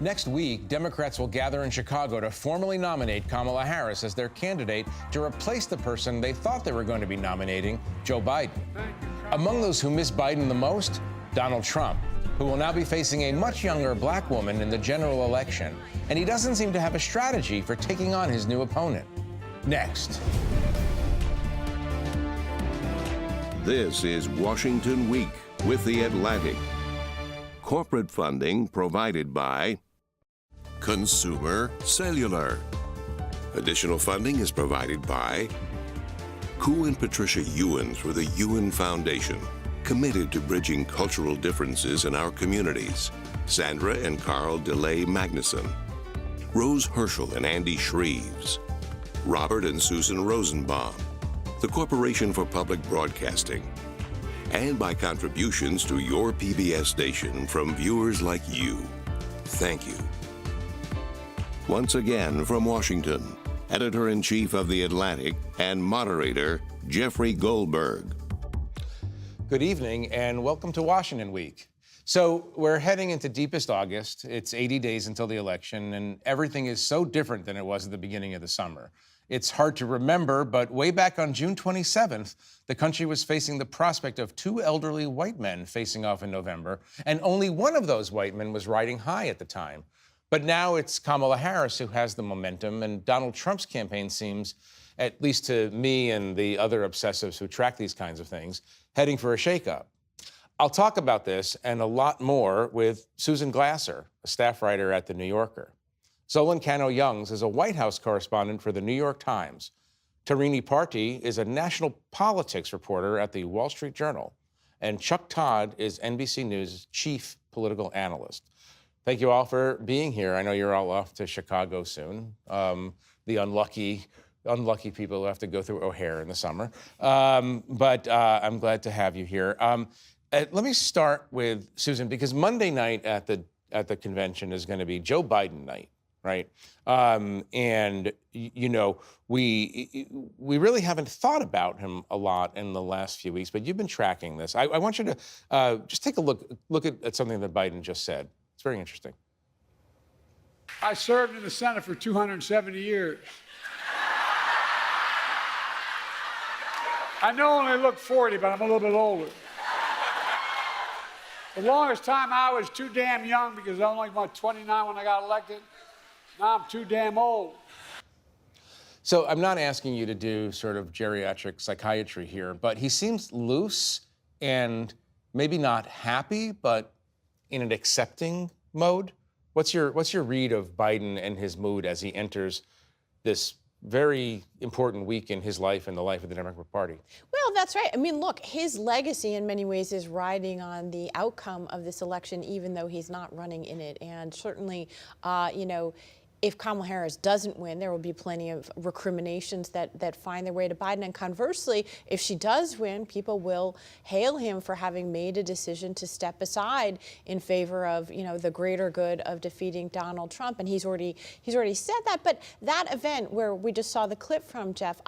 Next week, Democrats will gather in Chicago to formally nominate Kamala Harris as their candidate to replace the person they thought they were going to be nominating, Joe Biden. Among those who miss Biden the most, Donald Trump, who will now be facing a much younger black woman in the general election. And he doesn't seem to have a strategy for taking on his new opponent. Next. This is Washington Week with The Atlantic. Corporate funding provided by Consumer Cellular. Additional funding is provided by Koo and Patricia Ewens for the Ewen Foundation, committed to bridging cultural differences in our communities. Sandra and Carl DeLay Magnuson, Rose Herschel and Andy Shreves, Robert and Susan Rosenbaum, the Corporation for Public Broadcasting, and by contributions to your PBS station from viewers like you. Thank you. Once again from Washington, Editor-in-Chief of The Atlantic and moderator, Jeffrey Goldberg. Good evening and welcome to Washington Week. So we're heading into deepest August. It's 80 days until the election, and everything is so different than it was at the beginning of the summer. It's hard to remember, but way back on June 27th, the country was facing the prospect of two elderly white men facing off in November, and only one of those white men was riding high at the time. But now it's Kamala Harris who has the momentum, and Donald Trump's campaign seems, at least to me and the other obsessives who track these kinds of things, heading for a shakeup. I'll talk about this and a lot more with Susan Glasser, a staff writer at The New Yorker. Zolan Kanno-Youngs is a White House correspondent for The New York Times. Tarini Parti is a national politics reporter at the Wall Street Journal. And Chuck Todd is NBC News' chief political analyst. Thank you all for being here. I know you're all off to Chicago soon. The unlucky people who have to go through O'Hare in the summer. But I'm glad to have you here. Let me start with Susan, because Monday night at the convention is going to be Joe Biden night. Right. And, you know, we really haven't thought about him a lot in the last few weeks, but you've been tracking this. I want you to just take a look at something that Biden just said. It's very interesting. I served in the Senate for 270 years. I know I only look 40, but I'm a little bit older. The longest time I was too damn young because I was only about 29 when I got elected. Now I'm too damn old. So I'm not asking you to do sort of geriatric psychiatry here, but he seems loose and maybe not happy, but in an accepting mode. What's your read of Biden and his mood as he enters this very important week in his life and the life of the Democratic Party? Well, that's right. I mean, look, his legacy in many ways is riding on the outcome of this election, even though he's not running in it. And certainly, you know, if Kamala Harris doesn't win, there will be plenty of recriminations that find their way to Biden. And conversely, if she does win, people will hail him for having made a decision to step aside in favor of, you know, the greater good of defeating Donald Trump. And he's already said that. But that event where we just saw the clip from, Jeff,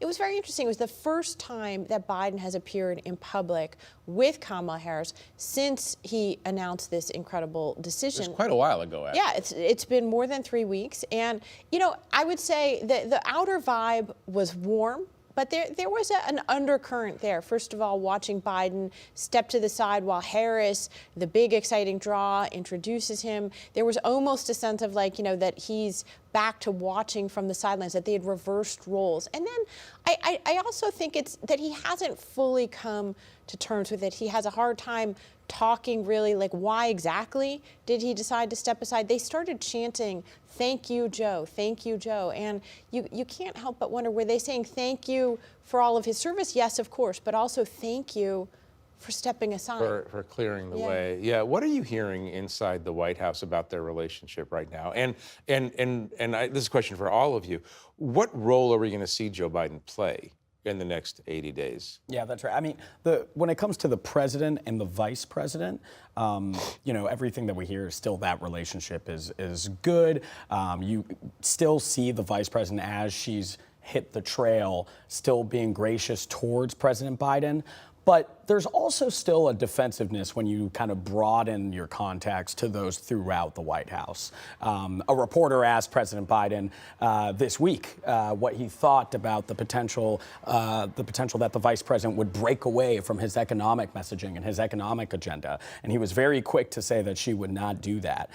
it was very interesting. It was the first time that Biden has appeared in public with Kamala Harris since he announced this incredible decision. It was quite a while ago, actually. Yeah, it's been more than 3 weeks. And, you know, I would say that the outer vibe was warm, but there was an undercurrent there. First of all, watching Biden step to the side while Harris, the big exciting draw, introduces him. There was almost a sense of, like, you know, that he's back to watching from the sidelines, that they had reversed roles. And then I also think it's that he hasn't fully come to terms with it. He has a hard time talking really, like, why exactly did he decide to step aside? They started chanting, "Thank you, Joe, thank you, Joe." And you can't help but wonder, were they saying thank you for all of his service? Yes, of course, but also thank you for stepping aside. For clearing the way. Yeah. What are you hearing inside the White House about their relationship right now? And this is a question for all of you. What role are we going to see Joe Biden play in the next 80 days? Yeah, that's right. I mean, when it comes to the president and the vice president, you know, everything that we hear is still that relationship is good. You still see the vice president, as she's hit the trail, still being gracious towards President Biden. But there's also still a defensiveness when you kind of broaden your contacts to those throughout the White House. A reporter asked President Biden this week what he thought about the potential that the vice president would break away from his economic messaging and his economic agenda. And he was very quick to say that she would not do that.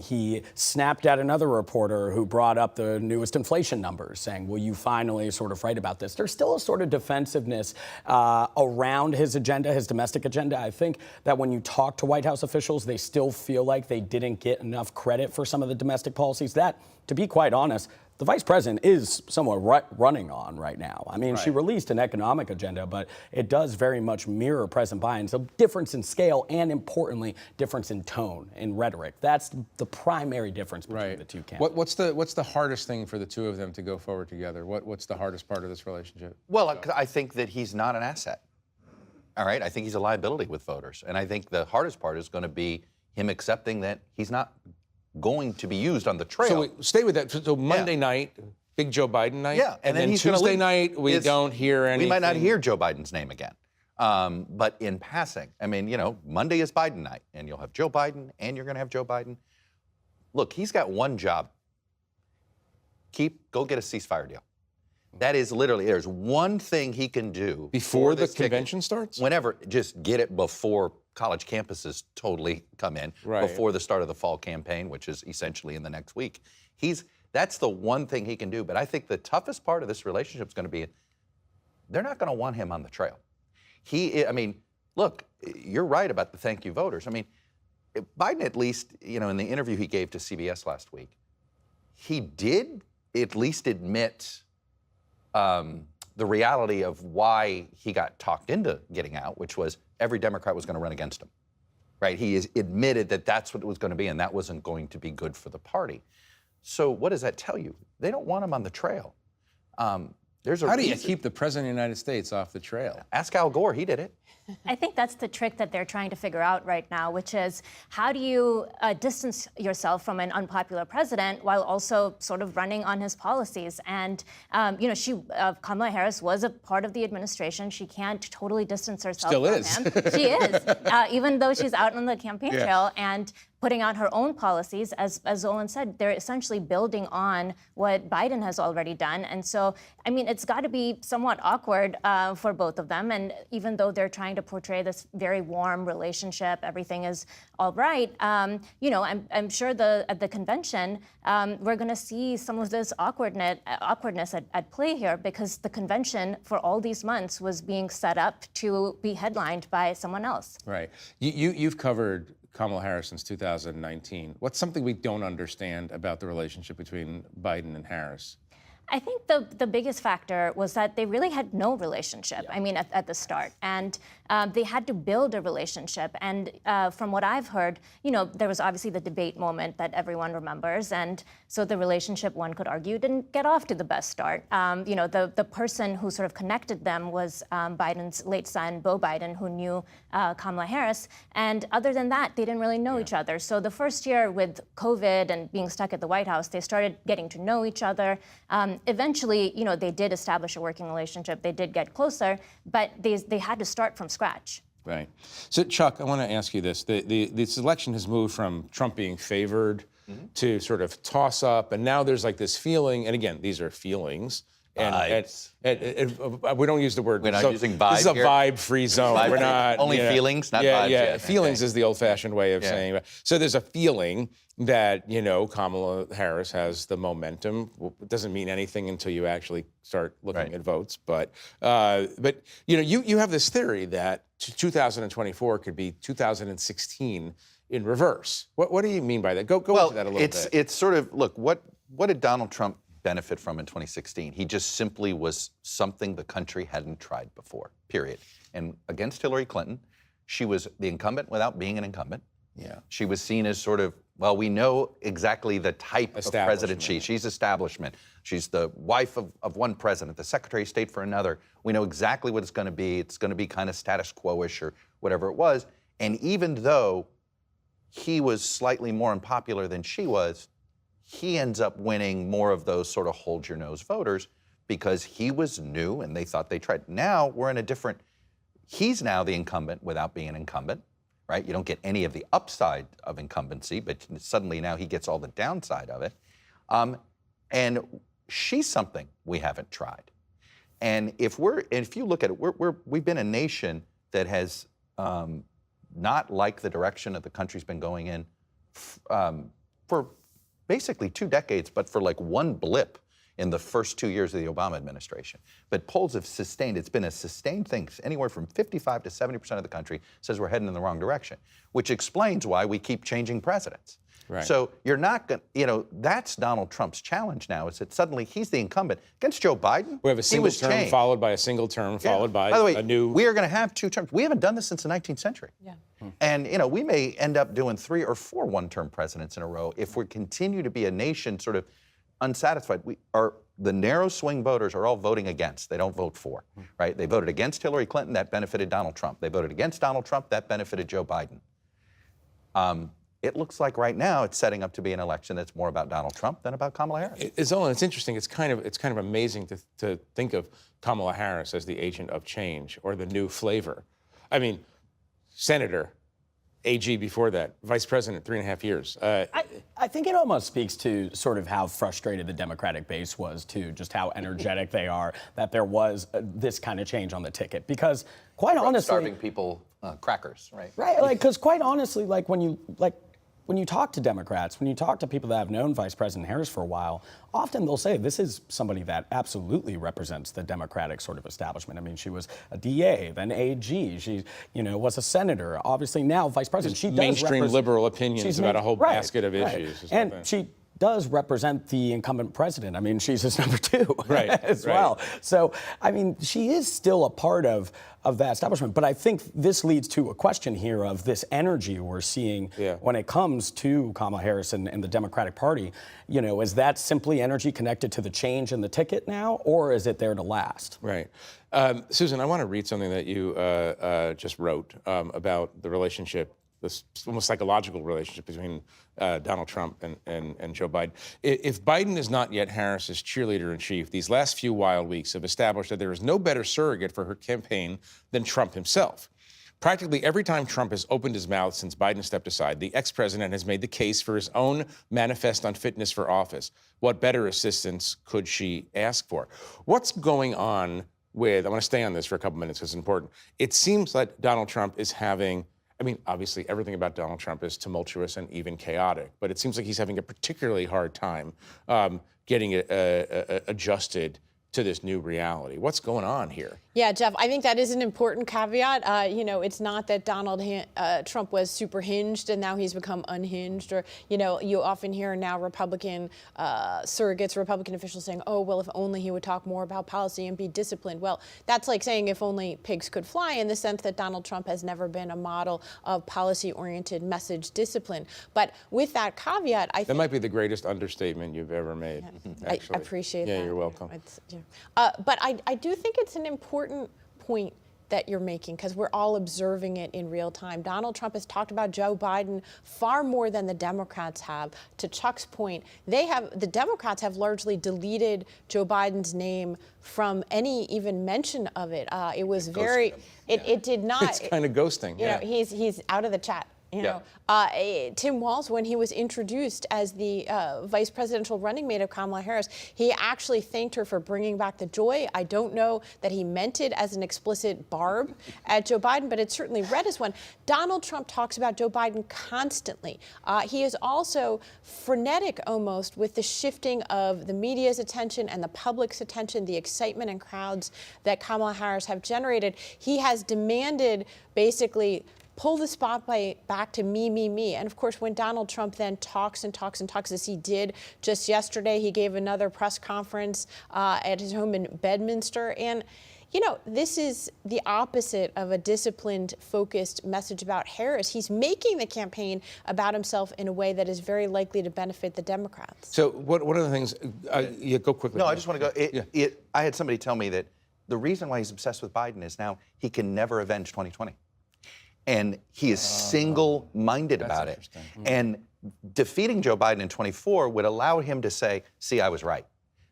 He snapped at another reporter who brought up the newest inflation numbers, saying, will you finally sort of write about this? There's still a sort of defensiveness around his agenda, his domestic agenda. I think that when you talk to White House officials, they still feel like they didn't get enough credit for some of the domestic policies that, to be quite honest, the vice president is somewhat running on right now. I mean, she released an economic agenda, but it does very much mirror President Biden's. A difference in scale and, importantly, difference in tone, in rhetoric. That's the primary difference between the two candidates. What's the hardest thing for the two of them to go forward together? What's the hardest part of this relationship? Well, I think that he's not an asset. All right, I think he's a liability with voters. And I think the hardest part is going to be him accepting that he's not going to be used on the trail. So stay with that. So Monday night, big Joe Biden night. Yeah, and then Tuesday night, we don't hear anything. We might not hear Joe Biden's name again. But in passing, I mean, Monday is Biden night, and you'll have Joe Biden, and you're going to have Joe Biden. Look, he's got one job. Go get a ceasefire deal. That is literally, there's one thing he can do. Before the convention starts? Whenever, just get it before college campuses totally come in, before the start of the fall campaign, which is essentially in the next week. That's the one thing he can do. But I think the toughest part of this relationship is going to be, they're not going to want him on the trail. Look, you're right about the thank you voters. I mean, Biden at least, in the interview he gave to CBS last week, he did at least admit the reality of why he got talked into getting out, which was every Democrat was going to run against him, right? He has admitted that that's what it was going to be, and that wasn't going to be good for the party. So what does that tell you? They don't want him on the trail. How do you keep the President of the United States off the trail? Ask Al Gore, he did it. I think that's the trick that they're trying to figure out right now, which is how do you distance yourself from an unpopular president while also sort of running on his policies? And, Kamala Harris was a part of the administration. She can't totally distance herself from him. She is, even though she's out on the campaign trail and putting out her own policies. As Zolan said, they're essentially building on what Biden has already done. And so, it's got to be somewhat awkward for both of them. And even though they're trying to portray this very warm relationship, everything is all right. I'm sure at the convention, we're going to see some of this awkwardness at play here, because the convention for all these months was being set up to be headlined by someone else. Right. You've covered Kamala Harris since 2019. What's something we don't understand about the relationship between Biden and Harris? I think the biggest factor was that they really had no relationship, at the start. And they had to build a relationship. And from what I've heard, there was obviously the debate moment that everyone remembers. And so the relationship, one could argue, didn't get off to the best start. The person who sort of connected them was Biden's late son, Beau Biden, who knew Kamala Harris. And other than that, they didn't really know each other. So the first year with COVID and being stuck at the White House, they started getting to know each other. Eventually, they did establish a working relationship. They did get closer, but they had to start from scratch. Right. So, Chuck, I want to ask you this. This election has moved from Trump being favored to sort of toss up, and now there's like this feeling, and again, these are feelings. And we don't use the word. We're not using vibe. This is a vibe-free zone. We're not only feelings, not vibes. Yeah, feelings is the old-fashioned way of saying it. So there's a feeling that Kamala Harris has the momentum. It doesn't mean anything until you actually start looking at votes. But you have this theory that 2024 could be 2016 in reverse. What do you mean by that? Go into that a little bit. It's sort of, look, what did Donald Trump benefit from in 2016? He just simply was something the country hadn't tried before, period. And against Hillary Clinton, she was the incumbent without being an incumbent. Yeah. She was seen as sort of, well, we know exactly the type of president she's establishment. She's the wife of one president, the Secretary of State for another. We know exactly what it's going to be. It's going to be kind of status quo-ish or whatever it was. And even though he was slightly more unpopular than she was, he ends up winning more of those sort of hold-your-nose voters because he was new and they thought they tried. Now we're in a different, He's now the incumbent without being an incumbent, right? You don't get any of the upside of incumbency, but suddenly now he gets all the downside of it. And she's something we haven't tried. And if you look at it, we've been a nation that has not liked the direction that the country's been going in for basically 2 decades, but for like one blip in the first 2 years of the Obama administration. But polls have sustained, it's been a sustained thing. Anywhere from 55 to 70% of the country says we're heading in the wrong direction, which explains why we keep changing presidents. Right. So you're not going to, that's Donald Trump's challenge now, is that suddenly he's the incumbent. Against Joe Biden, We have a single term changed. followed by a single term followed by By the way, a new. we are going to have 2 terms. We haven't done this since the 19th century. Yeah. And, we may end up doing 3 or 4 one-term presidents in a row if we continue to be a nation sort of unsatisfied. The narrow swing voters are all voting against. They don't vote for, right? They voted against Hillary Clinton. That benefited Donald Trump. They voted against Donald Trump. That benefited Joe Biden. It looks like right now it's setting up to be an election that's more about Donald Trump than about Kamala Harris. Zolan, it's interesting. It's kind of amazing to think of Kamala Harris as the agent of change or the new flavor. I mean, senator, AG before that, vice president, 3.5 years. I think it almost speaks to sort of how frustrated the Democratic base was too, just how energetic they are that there was this kind of change on the ticket. Because quite honestly, Starving people crackers, right? right? Because quite honestly, when you talk to Democrats, when you talk to people that have known Vice President Harris for a while, often they'll say this is somebody that absolutely represents the Democratic sort of establishment. I mean, she was a DA, then AG, she, was a senator. Obviously now Vice President. She does mainstream liberal opinions about a whole basket of issues. And she does represent the incumbent president. I mean, she's his number 2 as right. well. So, I mean, she is still a part of that establishment. But I think this leads to a question here of this energy we're seeing when it comes to Kamala Harris and the Democratic Party. Is that simply energy connected to the change in the ticket now, or is it there to last? Right. Susan, I want to read something that you just wrote about the relationship, this almost psychological relationship between Donald Trump and Joe Biden. If Biden is not yet Harris's cheerleader-in-chief, these last few wild weeks have established that there is no better surrogate for her campaign than Trump himself. Practically every time Trump has opened his mouth since Biden stepped aside, the ex-president has made the case for his own manifest unfitness for office. What better assistance could she ask for? What's going on with, I want to stay on this for a couple minutes because it's important. It seems like Donald Trump is having, obviously everything about Donald Trump is tumultuous and even chaotic, but it seems like he's having a particularly hard time getting adjusted to this new reality. What's going on here? Yeah, Jeff, I think that is an important caveat. It's not that Donald Trump was super hinged and now he's become unhinged, or, you often hear now Republican surrogates, Republican officials saying, oh, well, if only he would talk more about policy and be disciplined. Well, that's like saying if only pigs could fly, in the sense that Donald Trump has never been a model of policy-oriented message discipline. But with that caveat, I think— That might be the greatest understatement you've ever made, actually. I appreciate that. Yeah, you're welcome. But I do think it's an important point that you're making, because we're all observing it in real time. Donald Trump has talked about Joe Biden far more than the Democrats have. To Chuck's point, the Democrats have largely deleted Joe Biden's name from any even mention of it. It was very, it did not. It's kind of ghosting. He's out of the chat. Tim Walz, when he was introduced as the vice presidential running mate of Kamala Harris, he actually thanked her for bringing back the joy. I don't know that he meant it as an explicit barb at Joe Biden, but it's certainly read as one. Donald Trump talks about Joe Biden constantly. He is also frenetic almost with the shifting of the media's attention and the public's attention, the excitement and crowds that Kamala Harris have generated. He has demanded basically pull the spotlight back to me, me, me. And of course, when Donald Trump then talks and talks and talks, as he did just yesterday, he gave another press conference at his home in Bedminster. And, this is the opposite of a disciplined, focused message about Harris. He's making the campaign about himself in a way that is very likely to benefit the Democrats. So what are the things, go quickly. No, I just want to go, I had somebody tell me that the reason why he's obsessed with Biden is now he can never avenge 2020. And he is single-minded about it. And defeating Joe Biden in 24 would allow him to say, see, I was right.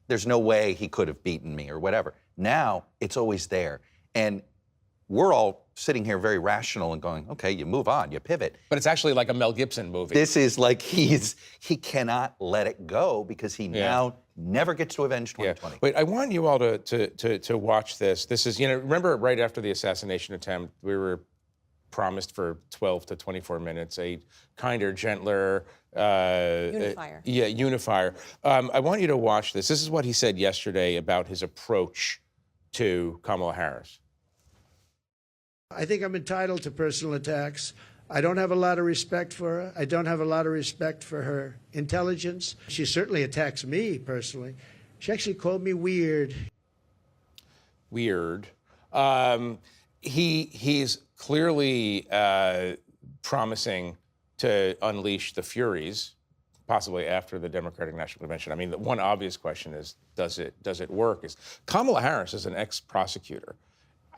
There's no way he could have beaten me or whatever. Now, it's always there. And we're all sitting here very rational and going, okay, you move on, you pivot. But it's actually like a Mel Gibson movie. This is like he cannot let it go because he now never gets to avenge 2020. Wait, I want you all to watch this. This is, remember right after the assassination attempt, we were promised for 12 to 24 minutes a kinder, gentler Unifier. Unifier. I want you to watch this. This is what he said yesterday about his approach to Kamala Harris. I think I'm entitled to personal attacks. I don't have a lot of respect for her. I don't have a lot of respect for her intelligence. She certainly attacks me personally. She actually called me weird. Weird. He's clearly promising to unleash the Furies, possibly after the Democratic National Convention. I mean, the one obvious question is, does it work? Kamala Harris is an ex-prosecutor.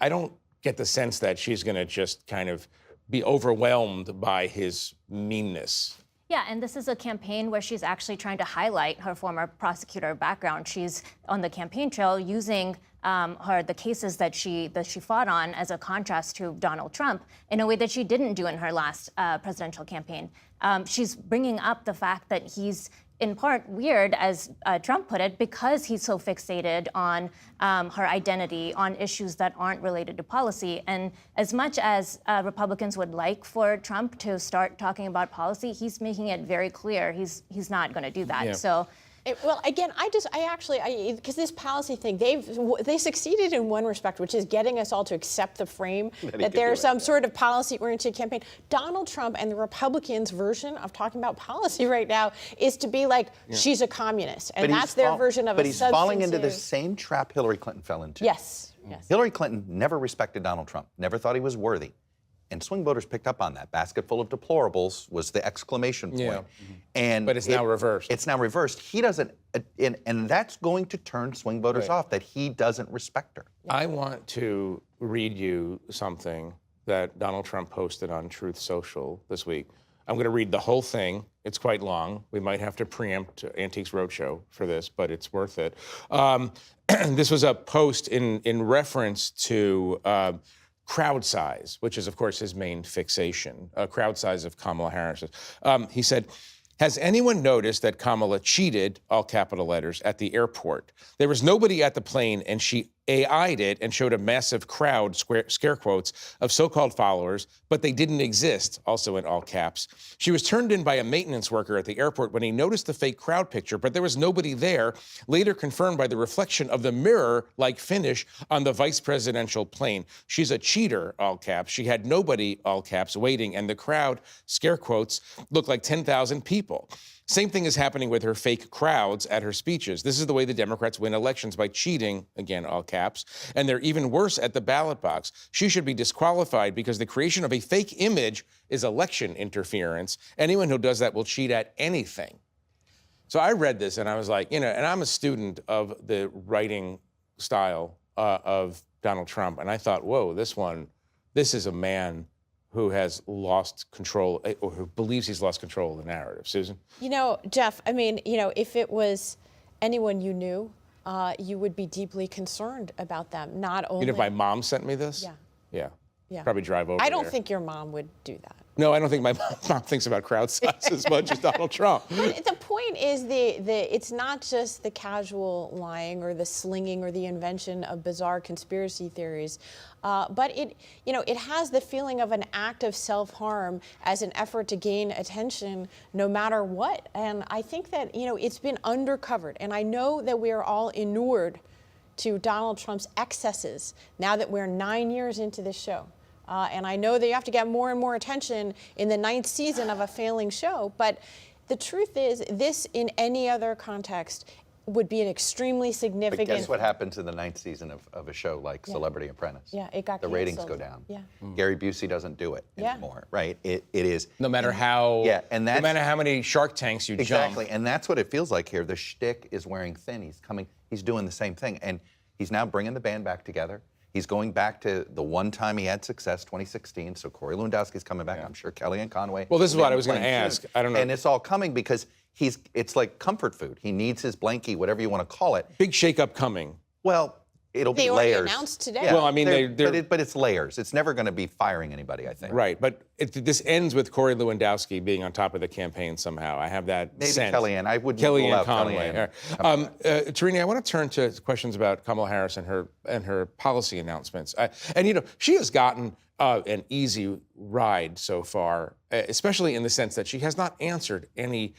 I don't get the sense that she's going to just kind of be overwhelmed by his meanness. Yeah, and this is a campaign where she's actually trying to highlight her former prosecutor background. She's on the campaign trail using the cases that she fought on as a contrast to Donald Trump in a way that she didn't do in her last presidential campaign. She's bringing up the fact that he's in part weird, as Trump put it, because he's so fixated on her identity, on issues that aren't related to policy. And as much as Republicans would like for Trump to start talking about policy, he's making it very clear he's not going to do that. Yeah. So. Well, again, because this policy thing, they succeeded in one respect, which is getting us all to accept the frame that there's some sort of policy-oriented campaign. Donald Trump and the Republicans' version of talking about policy right now is to be like, she's a communist, and that's their version of a substantive. But he's falling into the same trap Hillary Clinton fell into. Yes. Hillary Clinton never respected Donald Trump, never thought he was worthy. And swing voters picked up on that. Basket full of deplorables was the exclamation point. Yeah. And but it's now reversed. It's now reversed. He doesn't, and that's going to turn swing voters off, that he doesn't respect her. I want to read you something that Donald Trump posted on Truth Social this week. I'm going to read the whole thing. It's quite long. We might have to preempt Antiques Roadshow for this, but it's worth it. This was a post in reference to crowd size, which is, of course, his main fixation, crowd size of Kamala Harris. He said, has anyone noticed that Kamala cheated, all capital letters, at the airport? There was nobody at the plane, and she AI'd it and showed a massive crowd, scare quotes, of so-called followers, but they didn't exist, also in all caps. She was turned in by a maintenance worker at the airport when he noticed the fake crowd picture, but there was nobody there, later confirmed by the reflection of the mirror-like finish on the vice presidential plane. She's a cheater, all caps. She had nobody, all caps, waiting, and the crowd, scare quotes, looked like 10,000 people. Same thing is happening with her fake crowds at her speeches. This is the way the Democrats win elections, by cheating, again, all caps, and they're even worse at the ballot box. She should be disqualified because the creation of a fake image is election interference. Anyone who does that will cheat at anything. So I read this and I was like, and I'm a student of the writing style of Donald Trump, and I thought, whoa, this is a man who has lost control, or who believes he's lost control of the narrative. Susan? Jeff, if it was anyone you knew, you would be deeply concerned about them. Not only. If my mom sent me this? Yeah. Probably drive over I don't there. think your mom would do that. No, I don't think my mom thinks about crowd size as much as Donald Trump. But the point is, it's not just the casual lying or the slinging or the invention of bizarre conspiracy theories, but it has the feeling of an act of self-harm as an effort to gain attention no matter what. And I think that, it's been undercovered. And I know that we are all inured to Donald Trump's excesses now that we're 9 years into this show. And I know that you have to get more and more attention in the 9th season of a failing show, but the truth is, this in any other context would be an extremely significant. But guess what happens in the 9th season of a show like Celebrity Apprentice? Yeah, it got the ratings canceled. go down. Yeah. Gary Busey doesn't do it anymore, right? It is. No matter how. Yeah, and that's, no matter how many Shark Tanks you jump. Exactly, and that's what it feels like here. The shtick is wearing thin. He's doing the same thing, and he's now bringing the band back together. He's going back to the one time he had success, 2016. So Corey Lewandowski's coming back. I'm sure Kellyanne Conway. Well, this is what I was going to ask. I don't know. And it's all coming because it's like comfort food. He needs his blankie, whatever you want to call it. Big shakeup coming. Well, it'll They be already layers. announced today. Yeah, Well, I mean, but it's layers. It's never going to be firing anybody, I think. Right, but this ends with Corey Lewandowski being on top of the campaign somehow. I have that Maybe sense. Kellyanne. I wouldn't rule out Conway. Kellyanne. Tarini, I want to turn to questions about Kamala Harris and her policy announcements. And you know, she has gotten an easy ride so far, especially in the sense that she has not answered any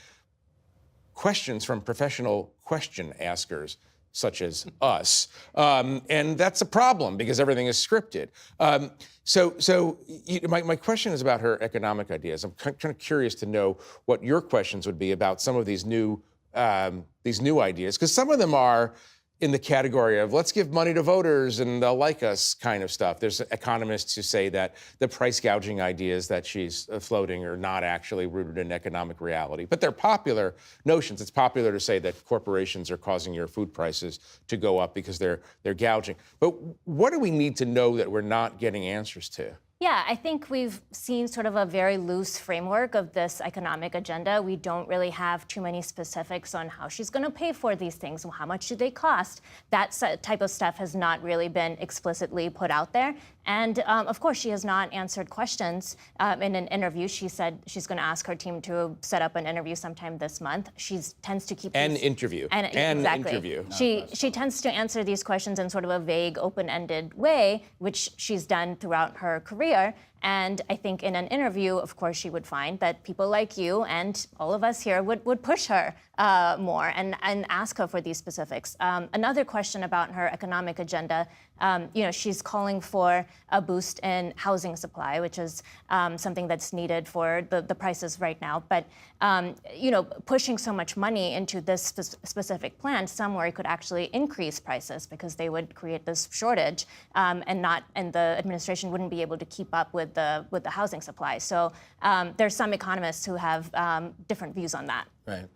questions from professional question askers such as us. And that's a problem because everything is scripted. My question is about her economic ideas. I'm kind of curious to know what your questions would be about some of these new ideas, because some of them are in the category of let's give money to voters and they'll like us kind of stuff. There's economists who say that the price gouging ideas that she's floating are not actually rooted in economic reality, but they're popular notions. It's popular to say that corporations are causing your food prices to go up because they're gouging. But what do we need to know that we're not getting answers to? Yeah, I think we've seen sort of a very loose framework of this economic agenda. We don't really have too many specifics on how she's going to pay for these things, how much do they cost. That type of stuff has not really been explicitly put out there. And of course, she has not answered questions in an interview. She said she's going to ask her team to set up an interview sometime this month. She tends to keep Interview. She tends to answer these questions in sort of a vague, open-ended way, which she's done throughout her career. And I think in an interview, of course, she would find that people like you and all of us here would push her more and ask her for these specifics. Another question about her economic agenda, she's calling for a boost in housing supply, which is something that's needed for the prices right now. But, pushing so much money into this specific plan somewhere could actually increase prices because they would create this shortage and the administration wouldn't be able to keep up with the housing supply. So there's some economists who have different views on that. Right.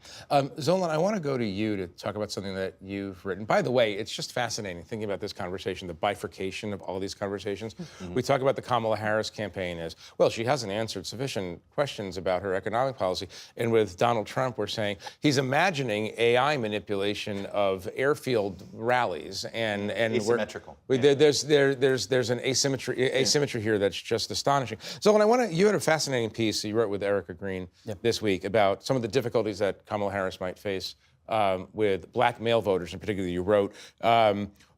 Zolan, I want to go to you to talk about something that you've written. By the way, it's just fascinating thinking about this conversation, the bifurcation of all these conversations. Mm-hmm. We talk about the Kamala Harris campaign as, well, she hasn't answered sufficient questions about her economic policy. And with Donald Trump, we're saying he's imagining AI manipulation of airfield rallies. And asymmetrical. There's an asymmetry here that's just astonishing. Zolan, you had a fascinating piece you wrote with Erica Green this week about some of the difficulties that Kamala Harris might face with black male voters in particular. You wrote,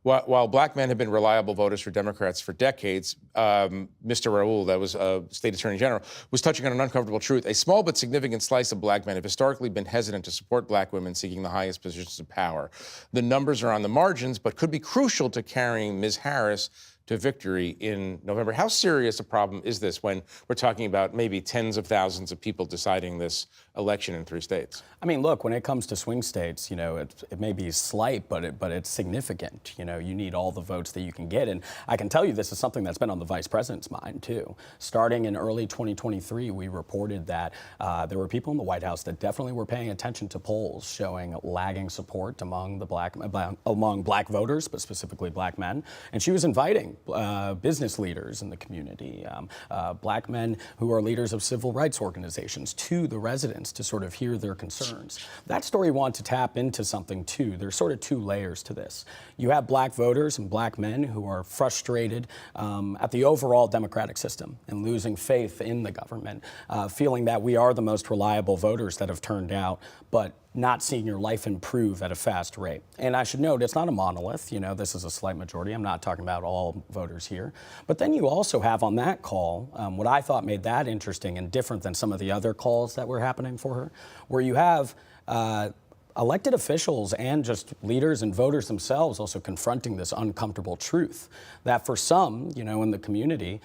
while black men have been reliable voters for Democrats for decades, Mr. Raul, that was State Attorney General, was touching on an uncomfortable truth. A small but significant slice of black men have historically been hesitant to support black women seeking the highest positions of power. The numbers are on the margins, but could be crucial to carrying Ms. Harris to victory in November. How serious a problem is this when we're talking about maybe tens of thousands of people deciding this election in 3 states? I mean, look, when it comes to swing states, it may be slight, but it's significant. You need all the votes that you can get. And I can tell you this is something that's been on the vice president's mind, too. Starting in early 2023, we reported that there were people in the White House that definitely were paying attention to polls showing lagging support among black voters, but specifically black men. And she was inviting business leaders in the community, black men who are leaders of civil rights organizations, to the residents to sort of hear their concerns. That story wants to tap into something too. There's sort of 2 layers to this. You have black voters and black men who are frustrated at the overall democratic system and losing faith in the government, feeling that we are the most reliable voters that have turned out, but not seeing your life improve at a fast rate. And I should note, it's not a monolith. This is a slight majority. I'm not talking about all voters here. But then you also have on that call, what I thought made that interesting and different than some of the other calls that were happening for her, where you have elected officials and just leaders and voters themselves also confronting this uncomfortable truth that for some, in the community,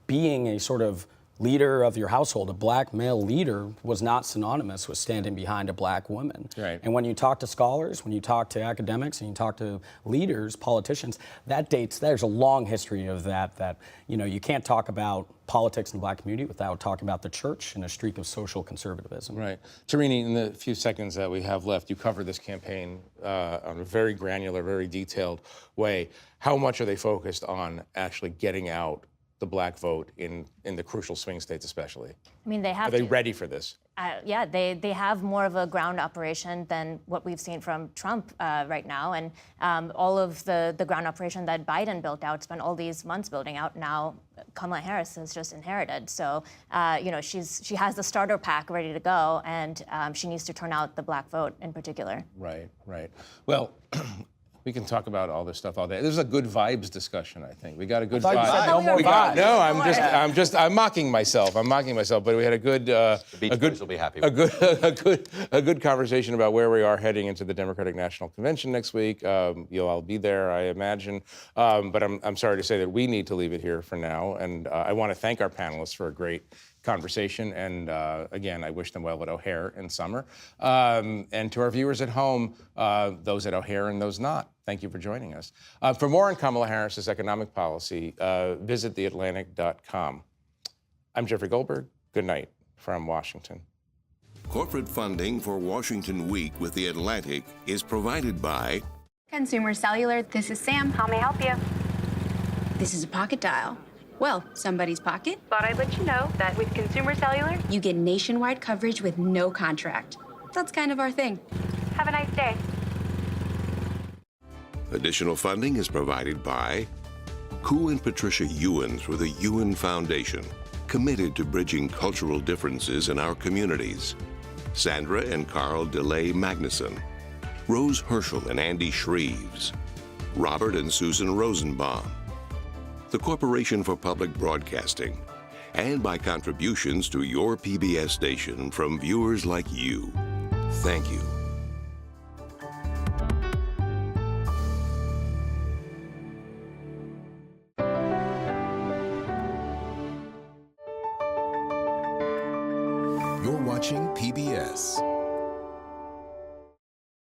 being a sort of leader of your household, a black male leader, was not synonymous with standing behind a black woman. Right. And when you talk to scholars, when you talk to academics, and you talk to leaders, politicians, there's a long history of that you can't talk about politics in the black community without talking about the church and a streak of social conservatism. Right. Tarini, in the few seconds that we have left, you cover this campaign on a very granular, very detailed way. How much are they focused on actually getting out the black vote in the crucial swing states especially? I mean, they have Are they to. ready for this? Yeah, they have more of a ground operation than what we've seen from Trump right now. And all of the ground operation that Biden built out, spent all these months building out, now Kamala Harris has just inherited. So, she has the starter pack ready to go, and she needs to turn out the black vote in particular. Right, right. Well, we can talk about all this stuff all day. This is a good vibes discussion, I think. We got a good thought you vibe. said no more vibes. No, I'm mocking myself. I'm mocking myself. But we had a good, Beach Boys will be happy with a good conversation about where we are heading into the Democratic National Convention next week. You'll all be there, I imagine. But I'm sorry to say that we need to leave it here for now. And I want to thank our panelists for a great conversation. And again, I wish them well at O'Hare in summer. And to our viewers at home, those at O'Hare and those not, thank you for joining us. For more on Kamala Harris's economic policy, visit theatlantic.com. I'm Jeffrey Goldberg. Good night from Washington. Corporate funding for Washington Week with The Atlantic is provided by Consumer Cellular. This is Sam. How may I help you? This is a pocket dial. Well, somebody's pocket. Thought I'd let you know that with Consumer Cellular, you get nationwide coverage with no contract. That's kind of our thing. Have a nice day. Additional funding is provided by Koo and Patricia Ewan through the Ewan Foundation, committed to bridging cultural differences in our communities. Sandra and Carl DeLay Magnuson, Rose Herschel and Andy Shreves, Robert and Susan Rosenbaum, the Corporation for Public Broadcasting, and by contributions to your PBS station from viewers like you. Thank you. You're watching PBS.